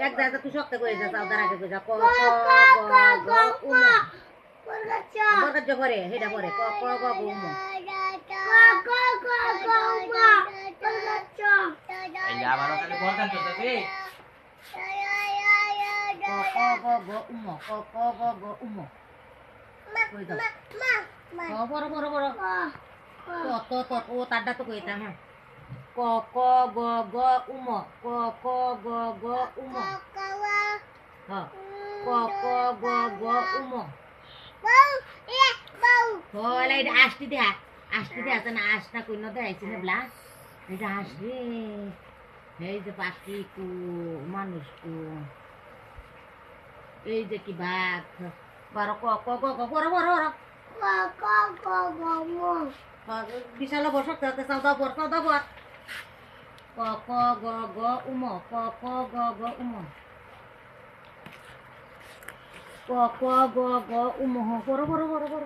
এক জায়গা তুই শক্ত করে যা চাও তার আগে কই যা ক ক গ গ উম বরকাজ পরে হেডা পরে ক ক গ গ উম এই যে আবারও খালি বলকান চলতেছে ক ক গ গ উম ক ক গ গ উম কই দাও ক বড় বড় বড় ত ত ত ও তাড্ডা তো কইতা হ্যাঁ ক ক গ গ উম ক ক গ গ উম হ্যাঁ ক ক গ গ উম হলা এটা আসতি দে আছে না আস না কইন দে আইছি না ব্লা এটা আসবে এই যে পাখি কু মানুষ কু এই যে কি বাঘ বড় ক ক গ গ বড় বড় বড় বিশাল বসক তাতে সৌদা বর ক ক গ গ উম ক ক গ গ উম ক ক গ গ উম বড় বড় বড় বড়